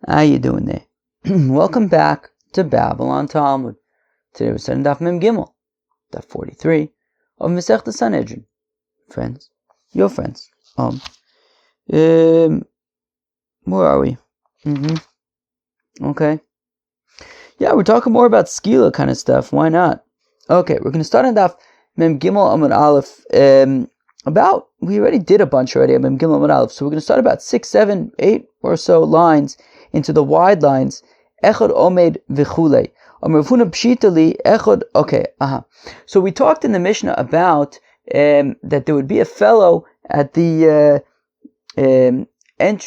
How you doing there? Welcome back to Babylon Talmud. Today we're studying Daf Mem Gimel, Daf 43 of Masechta Sanhedrin. Friends, your friends. Where are we? Okay. Yeah, we're talking more about skila kind of stuff. Why not? Okay, we're going to start on Daf Mem Gimel Amud Aleph. We already did a bunch already of Mem Gimel Amud Aleph, so we're going to start about 6, 7, 8 or so lines into the wide lines. Echad Omed V'chulei. Pshitali Echad. Okay, So we talked in the Mishnah about that there would be a fellow at the entrance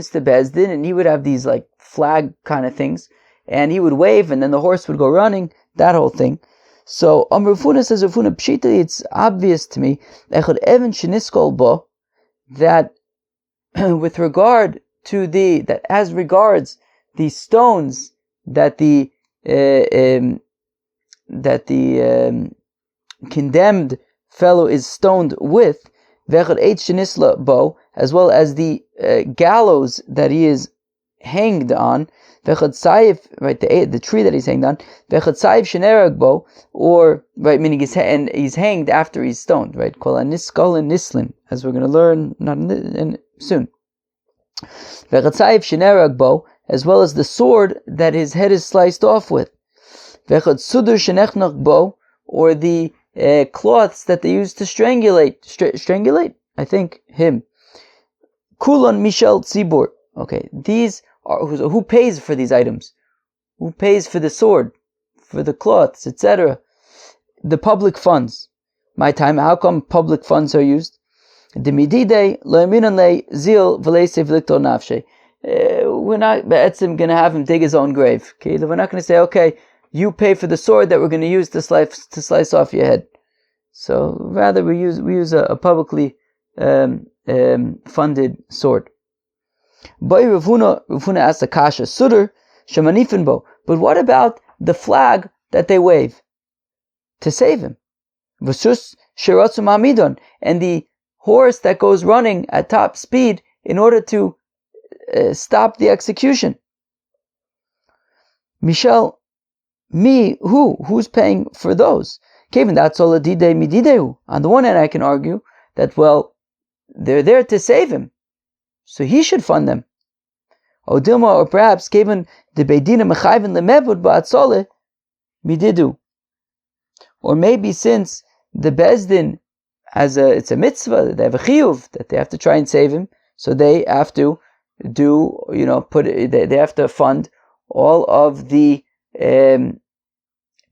to Beis Din, and he would have these like flag kind of things, and he would wave, and then the horse would go running. That whole thing. So Rav Huna says, Rav Huna Pshitali, it's obvious to me Echad Even Sheniskol Bo, that with regard to that as regards the stones that the condemned fellow is stoned with, v'echad eit shenisla bo, as well as the gallows that he is hanged on, v'echad saif, right, the tree that he's hanged on, v'echad saif shenerag bo, or right, meaning he's hanged after he's stoned, right? Kol aniskol and nislin, as we're going to learn soon. V'echad saif shenerag bo, as well as the sword that his head is sliced off with. V'echad sudur shenechnach bo, or the cloths that they use to strangulate, I think, him. Kulon mishel tzibur. Okay, these are, who pays for these items? Who pays for the sword, for the cloths, etc.? The public funds. My time, how come public funds are used? We're not going to have him dig his own grave. Okay? We're not going to say, okay, you pay for the sword that we're going to use to slice off your head. So rather we use a publicly funded sword. Rav Huna asked a kasha, Sudur shemanifin bo. But what about the flag that they wave to save him? V'sus sheratzu ma'amidon, and the horse that goes running at top speed in order to stop the execution. Michel, who's paying for those? Kevin, that's all adidei midideu. On the one hand, I can argue that, well, they're there to save him, so he should fund them. Odilma, or perhaps Kevin, the beidina mechayvin lemevud ba'atzole mididu. Or maybe since the Beis Din it's a mitzvah, they have a chiyuv that they have to try and save him, so they have to they have to fund all of the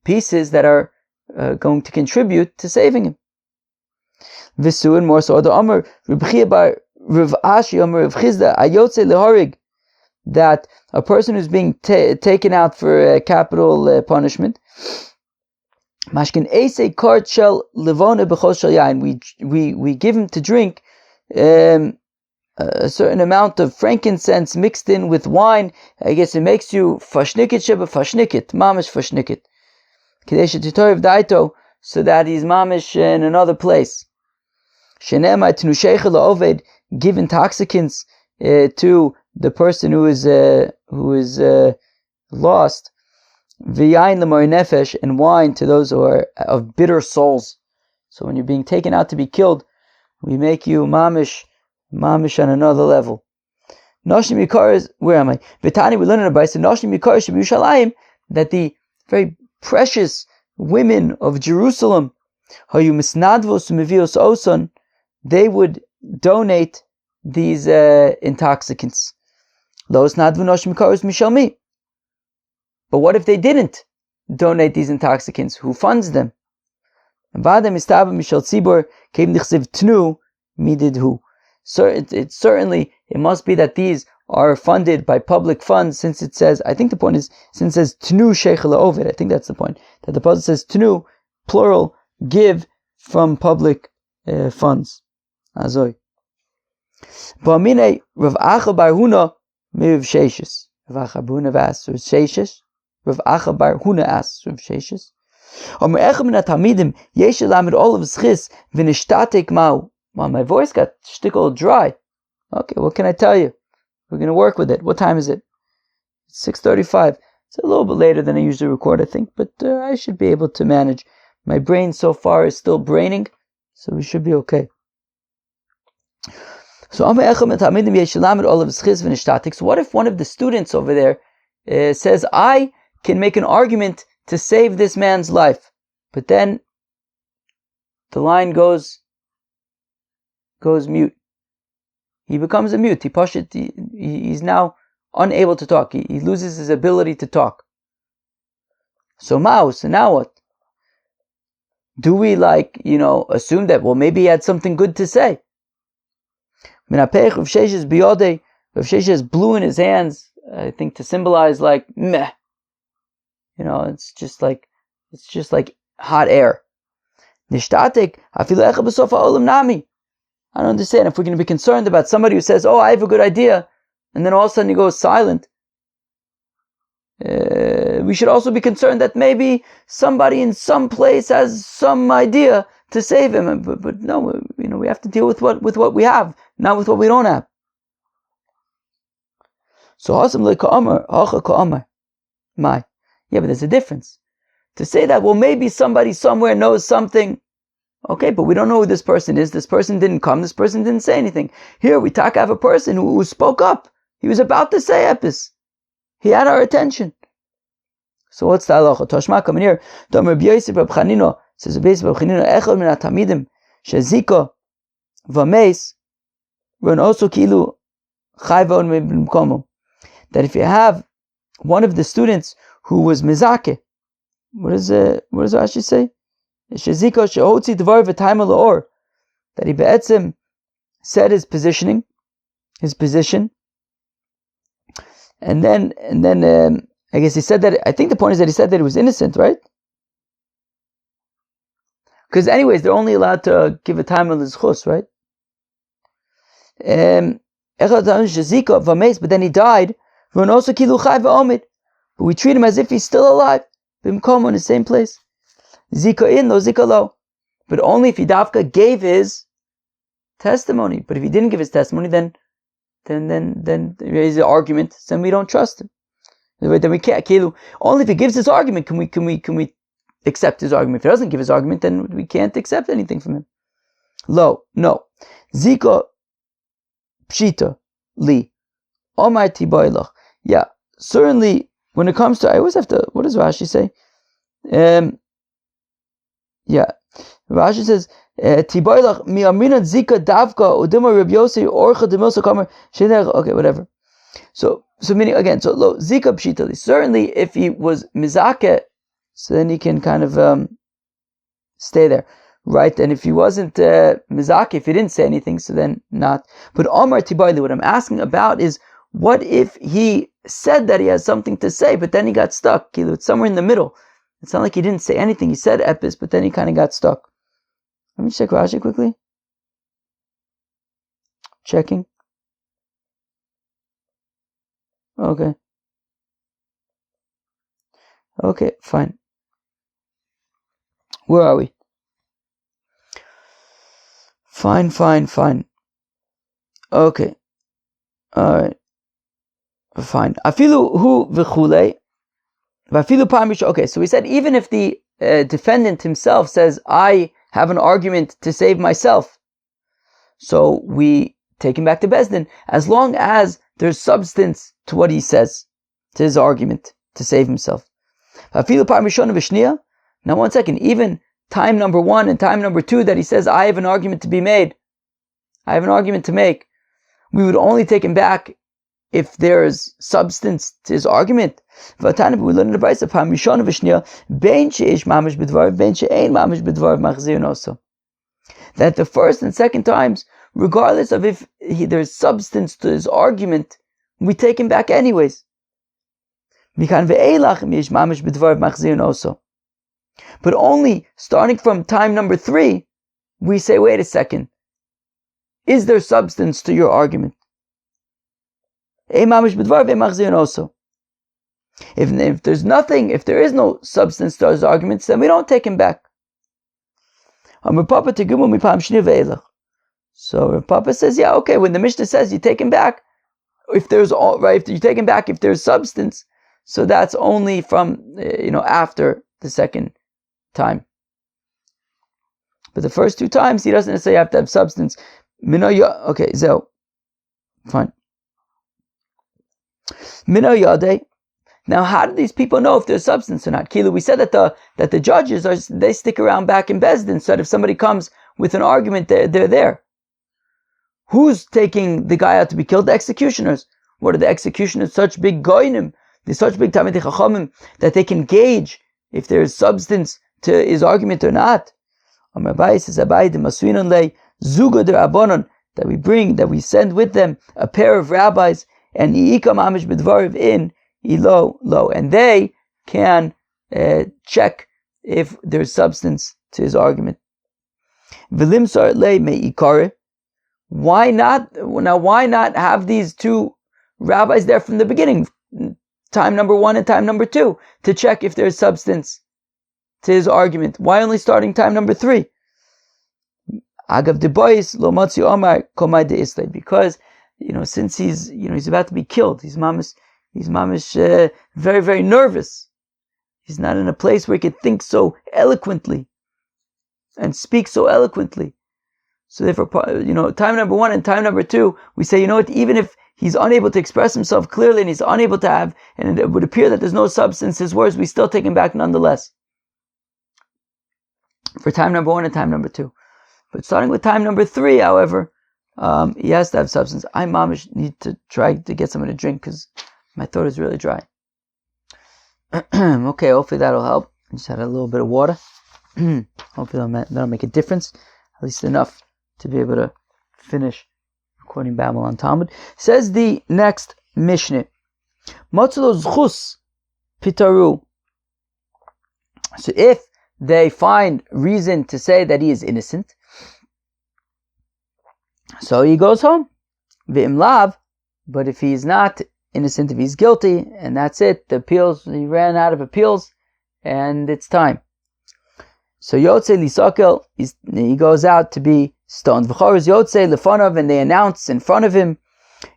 pieces that are going to contribute to saving him. Visu, and more so, the Amr Reb Chia bar Rav Ashi Amr Rav Chizda ayotze lehorig, that a person who's being taken out for capital punishment. Mashkin Eisei Kart Shel Levona B'chol Shel Yain. We give him to drink a certain amount of frankincense mixed in with wine. I guess it makes you fashnikit sheba fashnikit, mamish fashnikit. Kadesh Titorev Daito, so that he's mamish in another place. Shenemai Tnusheich La'oved, give intoxicants to the person who is lost. V'yain l'mor nefesh, and wine to those who are of bitter souls. So when you're being taken out to be killed, we make you mamish on another level. Noshim Yikaris, where am I? V'tani, we learn in a Brisa, Noshim Yikaris Yerushalayim, that the very precious women of Jerusalem, Hayu Misnadvos Mevios Oson, they would donate these intoxicants. Los Nadvu Noshim Yikaris Mishalmi. But what if they didn't donate these intoxicants? Who funds them? Certainly, it must be that these are funded by public funds, since it says, I think the point is, since it says Tnu Sheikh La'ovid, I think that's the point, that the pasuk says Tnu, plural, give from public funds. Azoy. Ba'amine Rav Acha bar Huna miv Sheishis. Rav Acha bar Huna vas Sheishis. Rav Acha bar Huna asks Rav Sheishis. Omer echem min ha-talmidim yesh elamed olav schis v'nishtatek mau. Well, my voice got shtickle dry. Okay, what can I tell you? We're going to work with it. What time is it? It's 6:35. It's a little bit later than I usually record, I think, but I should be able to manage. My brain so far is still braining, so we should be okay. So what if one of the students over there says, I can make an argument to save this man's life, but then the line goes mute. He becomes a mute. He's now unable to talk. He loses his ability to talk. So now what? Do we assume that, well, maybe he had something good to say? Rav Sheshes has blue in his hands, I think to symbolize meh. It's just like hot air. I don't understand. If we're going to be concerned about somebody who says, I have a good idea, and then all of a sudden he goes silent, we should also be concerned that maybe somebody in some place has some idea to save him. But no, we have to deal with what we have, not with what we don't have. So yeah, but there's a difference. To say that, well, maybe somebody somewhere knows something. Okay, but we don't know who this person is. This person didn't come. This person didn't say anything. Here we have a person who spoke up. He was about to say epis. He had our attention. So what's the halacha? Toshma, come in here. Dom Rabbi Yosef Rab Chanino says, Rabbi Yosef Rab Chanino, Echad min hatamidim shezika v'meis run also kilu chayva b'mkomo. That if you have one of the students who was mizake, what does Rashi say? Shezika shehotzi dvar v'taima la'or, that he be'etzim said his position, and then I guess he said that. I think the point is that he said that he was innocent, right? Because anyways, they're only allowed to give a time on his chus, right? But then he died. But we treat him as if he's still alive. In the same place. Zika in, no zika lo. But only if he dafka gave his testimony. But if he didn't give his testimony, then there is an argument. Then we don't trust him. Then we can't. Only if he gives his argument can we accept his argument. If he doesn't give his argument, then we can't accept anything from him. Lo, no. Zika pshita li. Omar tiboilach. Yeah, certainly when it comes to, I always have to, what does Rashi say? Yeah, Rashi says, tiboilach mi amrinat zika davka udima Reb Yossi orcha demilsa kamer shenech. Okay, whatever. So meaning again, so lo zika pshita li. Certainly if he was mizake, so then he can kind of stay there, right? And if he wasn't mizake, if he didn't say anything, so then not. But Omar tiboili, what I'm asking about is, what if he said that he has something to say, but then he got stuck? It's somewhere in the middle. It's not like he didn't say anything. He said epis, but then he kind of got stuck. Let me check Rashi quickly. Checking. Okay, fine. Where are we? Fine. Okay. Alright. Fine. Afilu hu v'chulei. Vafilu pamish. Okay, so we said even if the defendant himself says, I have an argument to save myself, so we take him back to Bezdin, as long as there's substance to what he says, to his argument to save himself. Vafilu pamishon v'shniya. Now 1 second, even time number 1 and time number 2 that he says, I have an argument to be made, I have an argument to make, we would only take him back if there's substance to his argument. We learn in the Brisa, that the first and second times, regardless of if there's substance to his argument, we take him back anyways. But only starting from time number 3, we say, wait a second, is there substance to your argument? If there's nothing, if there is no substance to his arguments, then we don't take him back. So Rav Papa says, yeah, okay, when the Mishnah says you take him back, if there's all right, if you take him back, if there's substance, so that's only from after the second time. But the first 2 times he doesn't necessarily have to have substance. Okay, so fine. Mino yade. Now, how do these people know if there's substance or not? Kilu, we said that the judges they stick around back in Bezdin, so that if somebody comes with an argument, they're there. Who's taking the guy out to be killed? The executioners. What are the executioners? Such big goyim, they're such big Talmidei Chachamim that they can gauge if there is substance to his argument or not. That we send with them a pair of rabbis, and and they can check if there's substance to his argument. Why not? Now, why not have these 2 rabbis there from the beginning, time number 1 and time number 2, to check if there's substance to his argument? Why only starting time number 3? Because since he's about to be killed, he's mamish very, very nervous. He's not in a place where he can think so eloquently and speak so eloquently. So therefore, time number 1 and time number 2, we say, even if he's unable to express himself clearly and he's unable to have, and it would appear that there's no substance to his words, we still take him back nonetheless. For time number 1 and time number 2. But starting with time number 3, however, he has to have substance. I, mamish, need to try to get something to drink because my throat is really dry. Okay, hopefully that'll help. I just had a little bit of water. Hopefully that'll make a difference, at least enough to be able to finish recording Babylon Talmud. Says the next Mishnah, Matzulo zchus pitaru. So if they find reason to say that he is innocent, so he goes home. V'im lav, but if he's not innocent, if he's guilty, and that's it, the appeals, he ran out of appeals, and it's time. So Yotze Lisakel, he goes out to be stoned. V'chorez Yotze Lefanov, and they announce in front of him,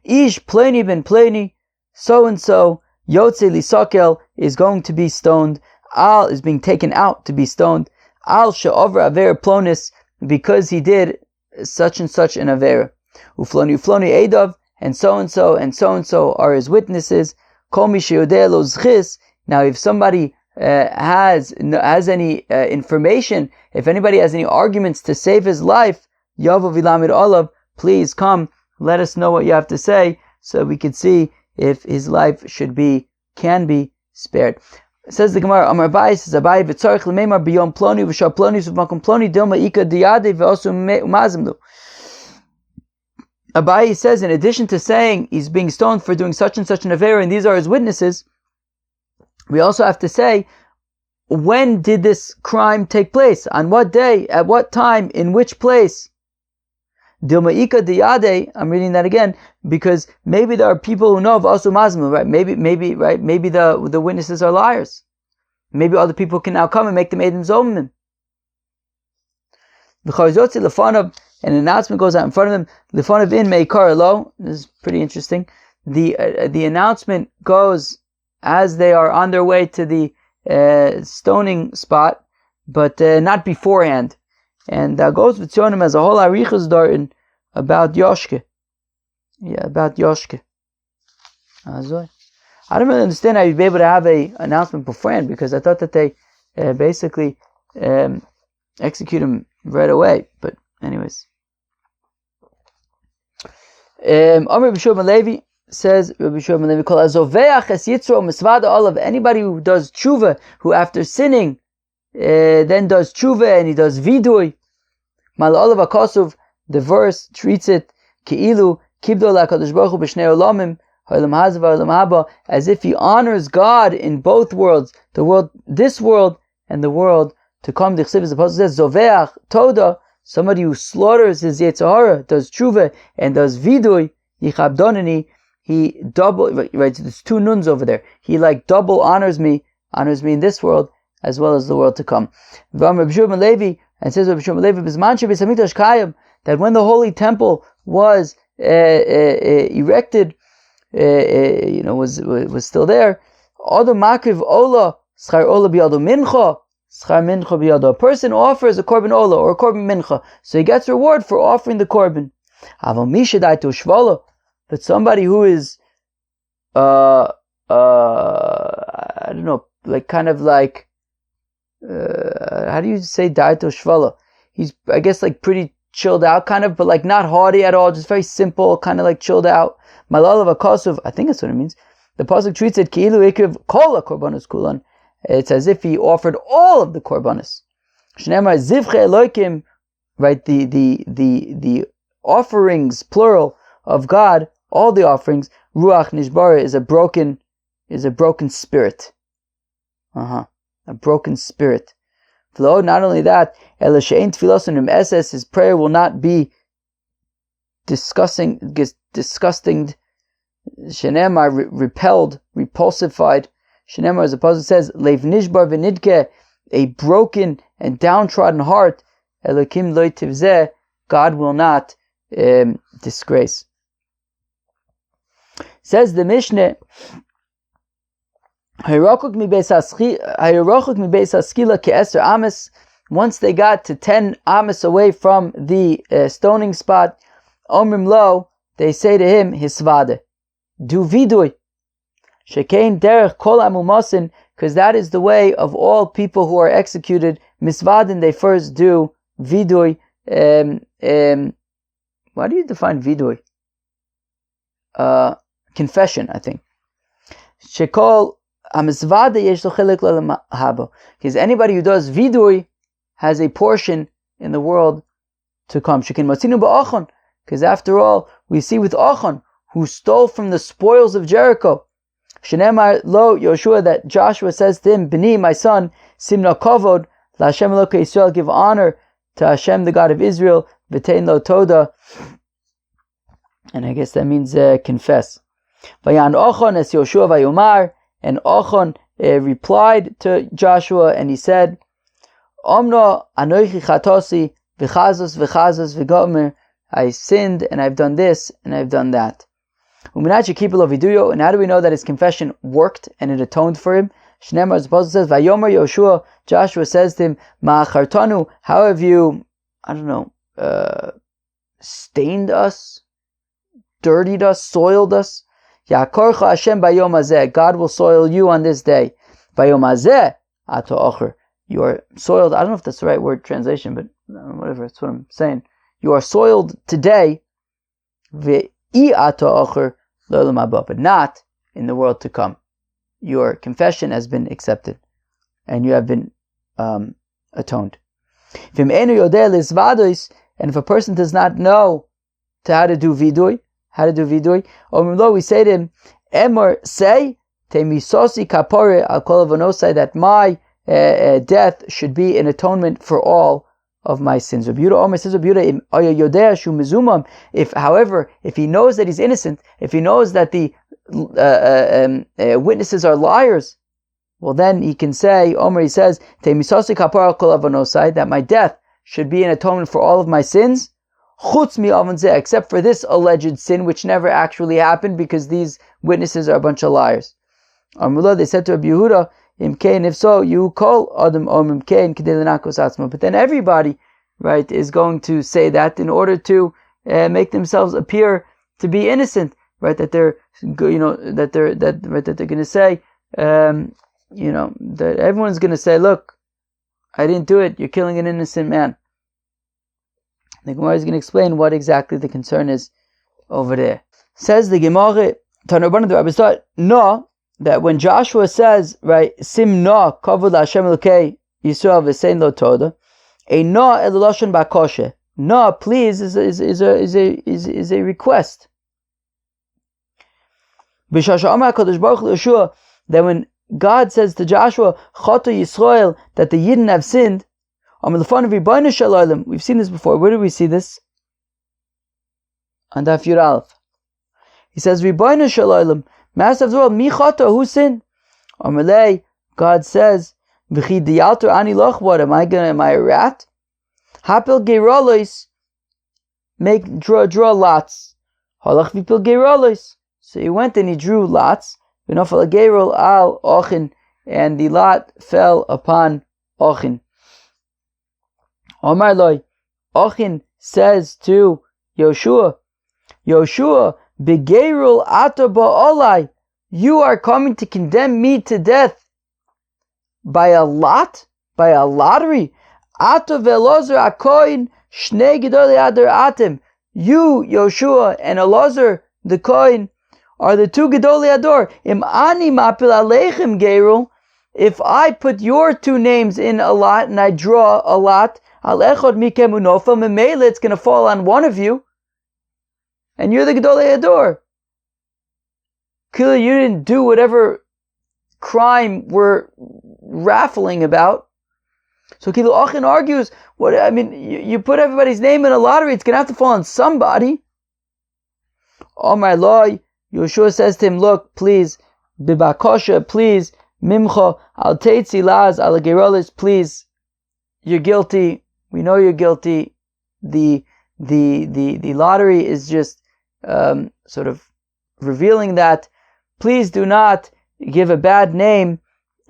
Ish Pleni ben Pleni, so and so, Yotze Lisakel is going to be stoned. Al is being taken out to be stoned. Al she'ovra aver plonis, because he did such and such an avera. Ufloni Edav, and so and so and so and so are his witnesses. Kol mi sheyodeh lo zchis. Now, if somebody has any information, if anybody has any arguments to save his life, Yavo Vilamid Olav, please come, let us know what you have to say, so we can see if his life can be spared. It says the Gemara, Amar Abai says Abai v'tzarich l'meimar b'yom ploni v'shar ploni v'makom ploni dilma ika diyade v'osu umazimlu. Abai says, in addition to saying he's being stoned for doing such and such an affair, and these are his witnesses, we also have to say, when did this crime take place? On what day? At what time? In which place? Dilma ika diyade. I'm reading that again because maybe there are people who know of Asu Mazmu, right? Maybe the witnesses are liars. Maybe other people can now come and make the maidens zomim. An announcement goes out in front of him. Lefonav in meikar lo. This is pretty interesting. The announcement goes as they are on their way to the stoning spot, but not beforehand. And goes with Tzionim as a whole arichas dartin about Yoshke. Yeah, about Yoshke. I don't really understand how you'd be able to have an announcement beforehand, because I thought that they basically execute him right away. But anyways. Amr B'Shua Levi says, Rabbi Shua Levi, Kol azoveach es yitzro misvada olav, anybody who does tshuva, who after sinning, then does tshuva and he does vidui. Mal olav akosov, the verse treats it keilu kibdo lakadosh baruch hu b'shnei olamim ha'olam hazeh v'olam haba, as if he honors God in both worlds, this world and the world to come. The Chsiv, as the Apostle says, zoveach toda, somebody who slaughters his Yetzer Hara, does tshuva and does vidui, yichabdonani, he double, right, so there's 2 nuns over there. He double honors me in this world as well as the world to come. And says Rabbi Shua Levi, that when the holy temple was erected, was still there. Adam makriv ola, schar ola biyado mincha, schar mincha biyado. A person offers a korban ola or a korban mincha, so he gets reward for offering the korban. Aval misha daito shvala, but somebody who is, I don't know, like kind of like, how do you say daito shvala? He's, I guess, like pretty chilled out, kind of, but like not haughty at all, just very simple, kind of like chilled out. Malalav akosov, I think that's what it means. The pasuk treats it ki'ilu ikriv kol korbanos kulan. It's as if he offered all of the korbanos. Shneimar zivche elokim, right? The offerings, plural, of God, all the offerings. Ruach nishbara is a broken spirit. A broken spirit. Not only that, his prayer will not be disgusting, shenemar, repelled, repulsified. Shenemar, as the pasuk says, leiv nishbar v'nidke, a broken and downtrodden heart. Elokim lo tivzeh, God will not disgrace. Says the Mishnah, once they got to 10 amas away from the stoning spot, omrim lo, they say to him, hisvade, do vidui, shekein derech kol amumasin, because that is the way of all people who are executed. Misvadin, they first do vidui. Why do you define vidui? Confession, I think. Shekol because anybody who does vidui has a portion in the world to come. Because after all, we see with Achan, who stole from the spoils of Jericho. Shenemar lo Yoshua, that Joshua says to him, B'ni, my son, simna kovod, LaHashem Elokei Yisrael, give honor to Hashem, the God of Israel, v'tein lo toda. And I guess that means confess. Vayan Achan es Yoshua vayomar, and Achan replied to Joshua, and he said, Omno anoichi chatosi v'chazos v'gomer, I sinned, and I've done this, and I've done that. And how do we know that his confession worked and it atoned for him? Shneimar, as the Apostle says, Vayomer Yoshua, Joshua says to him, Ma'achartanu, how have you, stained us, dirtied us, soiled us? Yakorcha Hashem bayom hazeh, God will soil you on this day. Bayom hazeh ato ocher, you are soiled. I don't know if that's the right word translation, but whatever, that's what I'm saying. You are soiled today, ve'i ato ocher l'olam haba, but not in the world to come. Your confession has been accepted, and you have been atoned. And if a person does not know how to do vidui, we say to him, Emor, say, Temisosi kapore al kol avonosai, that my death should be an atonement for all of my sins. Rabbi Yehuda Omer says, if he knows that he's innocent, if he knows that the witnesses are liars, well then he can say, Omer, he says, Temisosi kapore al kol avonosai, that my death should be an atonement for all of my sins, chutz mi avon zeh, except for this alleged sin which never actually happened because these witnesses are a bunch of liars. Amrullah, they said to Rabbi Yehuda, Imkein, if so, you call Adam Imkein kedei lenakos atzmo. But then everybody, right, is going to say that in order to make themselves appear to be innocent, right? That they're, that they're going to say, that everyone's going to say, look, I didn't do it. You're killing an innocent man. The Gemara is going to explain what exactly the concern is over there. Says the Gemara, Tanurban, the Rabbi thought, no, that when Joshua says, right, Sim no, kavod Hashem Elokei Yisrael v'sein lo toda, a no eluloshen bakoshe. No, please, is a request. B'shasha Amar HaKadosh Baruch Hu Yoshua, that when God says to Joshua, Choto Yisrael, that the Yidden have sinned, we've seen this before. Where did we see this? On Daf Yud Aleph. He says, Ribono shel olam, Master of the world, mi chata, who sinned? Amalei, God says, V'chi diyalter ani loch, what, am I a rat? Hapil geirolois, draw lots. Halach v'pil geirolois. So he went and he drew lots. And the lot fell upon Ochin. Omar Loi, Ochin says to Yoshua, Begerul ato ba'olai, you are coming to condemn me to death by a lot, by a lottery. Ato ve'Elazar akoin shnei gedolei adar atem. You, Yoshua, and Elazar the Kohen are the two gedolei ador. Im ani mapil aleichem gerul. If I put your two names in a lot and I draw a lot, al echod mikem unofel memele, it's going to fall on one of you, and you're the gedolei ador. Clearly, you didn't do whatever crime we're raffling about. So Kilu Ochin argues, you put everybody's name in a lottery, it's going to have to fall on somebody. Omar Loi, Yoshua says to him, look, please, Bibakosha, please, Mimcha, Al Teitzi Laz, Al Gerolis, please, you're guilty, we know you're guilty. The lottery is just sort of revealing that. Please do not give a bad name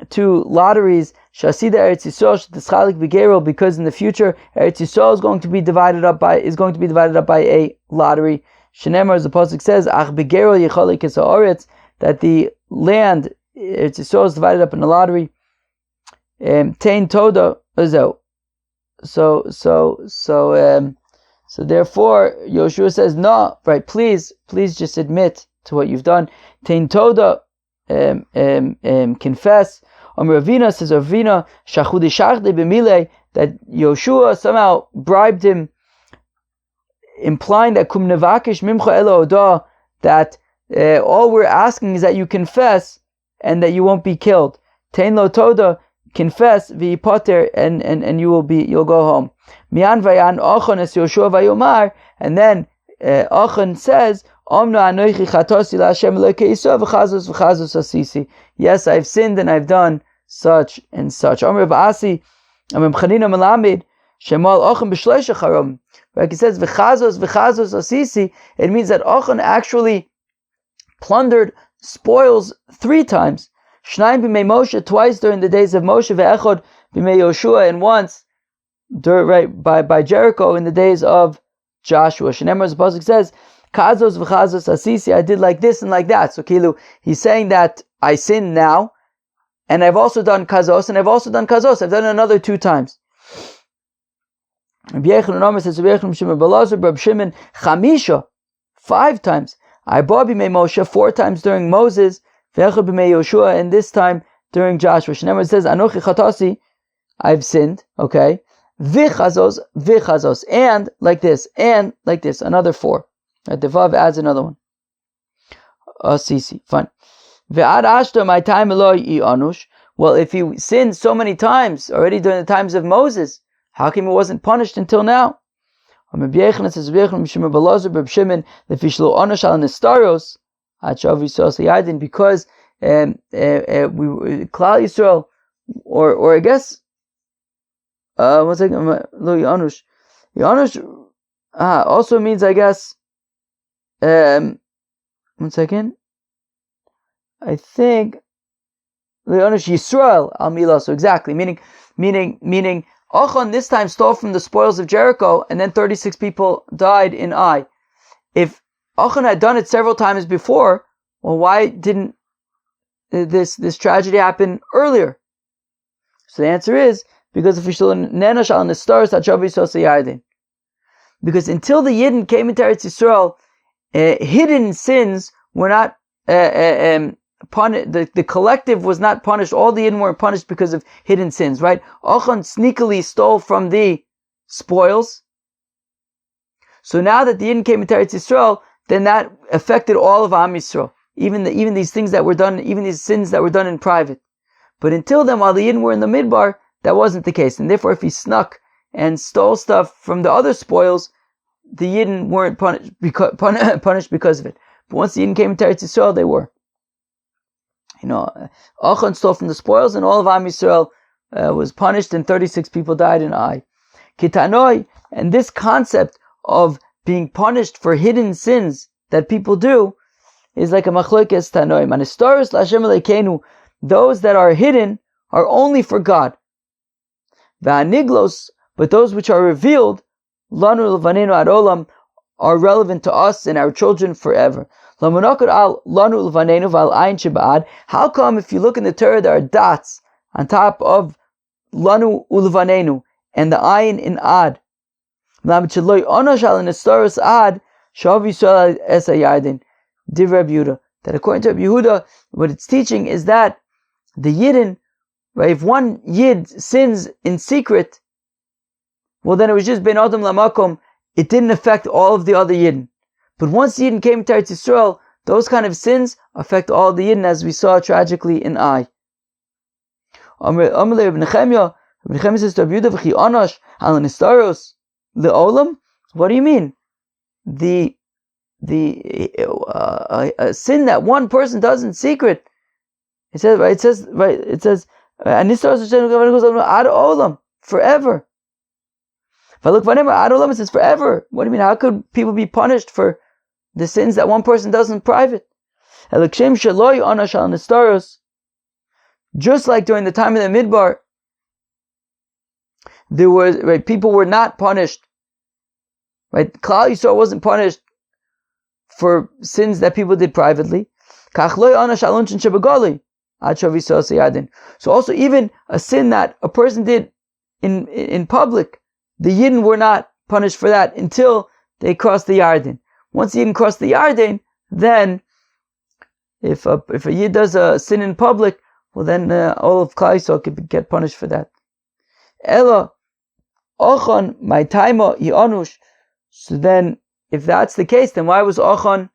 to lotteries. Shasida Eretz Yisrael shetischalik b'gerol, because in the future Eretz Yisrael is going to be divided up by a lottery. Shenemar, as the pasuk says, Ach b'gerol yichalik ha'aretz, that the land Eretz Yisrael is divided up in a lottery. Tein toda azo. So therefore Yoshua says, no, right? Please just admit to what you've done. Tein toda, confess. Ravina says, Ravina shachudi shachde b'mile, that Yoshua somehow bribed him, implying that kum nevakish mimcha elo odah, that all we're asking is that you confess and that you won't be killed. Tein lo toda, confess v'yipater, and you'll go home. Mian vayan Ochan es Yoshua vayomar, and then Ochan says, yes, I've sinned and I've done such and such. Like he says, it means that Ochan actually plundered spoils 3 times. Shnayim b'mei Moshe, twice during the days of Moshe, ve'echod b'mei Yoshua, and once by Jericho in the days of Joshua. Shenemar, as the pasuk says, Kazos v'chazos asisi, I did like this and like that. So Kilu, he's saying that I sinned now, and I've also done kazos, and I've also done kazos. I've done another 2 times. Rabbi Yechon says, Rabbi Shimon Belazar, Rabbi Shimon Chamisha, 5 times. I bought b'mei Moshe 4 times during Moses, ve'echad b'mei Yoshua, and this time during Joshua. Shenemar says, Anochi chatasi, I've sinned, okay? V'chazos, and like this, another 4. Right, the Vav adds another one. Sisi, fine. Ve'ad ashta my time eloi anush. Well, if he sinned so many times already during the times of Moses, how come he wasn't punished until now? Because Klal Yisrael, or I guess, one second, lo Yanush. Yanush also means, I guess, 1 second. I think Leonish Yisrael al Milah. So exactly, meaning Ochan this time stole from the spoils of Jericho, and then 36 people died in Ai. If Ochan had done it several times before, well, why didn't this tragedy happen earlier? So the answer is because of Nenash al Nestar Sachavi Sosayardin. Because until the Yidden came into Eretz Yisrael, hidden sins were not punished. The collective was not punished. All the Yidden weren't punished because of hidden sins, right? Ochan sneakily stole from the spoils. So now that the Yidden came into Eretz Yisrael, then that affected all of Am Yisrael. Even these things that were done, even these sins that were done in private. But until then, while the Yidden were in the Midbar, that wasn't the case. And therefore, if he snuck and stole stuff from the other spoils, the Yidden weren't punished because of it. But once the Yidden came into Eretz Yisrael, they were. Ochan stole from the spoils, and all of Am Yisrael was punished, and 36 people died in Ai. Kitanoi, and this concept of being punished for hidden sins that people do is like a machlokes tanoim. Anistaros l'Hashem Elokeinu, those that are hidden are only for God. V'aniglos, but those which are revealed, lanu levanenu ad olam, are relevant to us and our children forever. How come if you look in the Torah there are dots on top of lanu ulvanenu and the ayin in ad? That according to Rabbi Yehuda, what it's teaching is that the Yidden, right, if one Yid sins in secret, well then it was just ben adam lamakom, it didn't affect all of the other Yidden. But once the Yidden came to Eretz Yisrael, those kind of sins affect all the Yidden, as we saw tragically in Ai. Rabbi Nechemia says to Rabbi Yehuda, v'chi anash al nistaros le'olam. What do you mean? A sin that one person does in secret. It says nistaros ad olam, forever. If I look for ad olam, it says forever. What do you mean? How could people be punished for the sins that one person does in private? Just like during the time of the Midbar, there was, right, people were not punished. Right, Klal Yisrael wasn't punished for sins that people did privately. So also, even a sin that a person did in public, the Yidden were not punished for that until they crossed the Yarden. Once the Yidden crossed the Yarden, then if a Yid does a sin in public, well then all of Klal Yisrael could get punished for that. Ela Ochon my taima ianush. So then, if that's the case, then why was Ochon,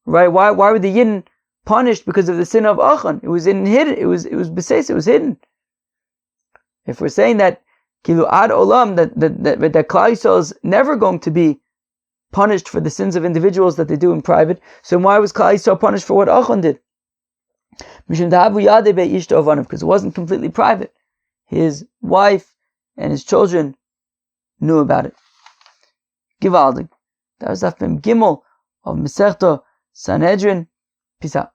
right? Why were the Yidden punished because of the sin of Ochon? It was hidden. It was beseis. It was hidden. If we're saying that kilu ad olam, that Klal Yisrael is never going to be punished for the sins of individuals that they do in private, so why was Klal Yisrael punished for what Ochon did? Because it wasn't completely private. His wife and his children knew about it. Givaldig. That was Daf Mem Gimel of Masechta Sanhedrin. Peace out.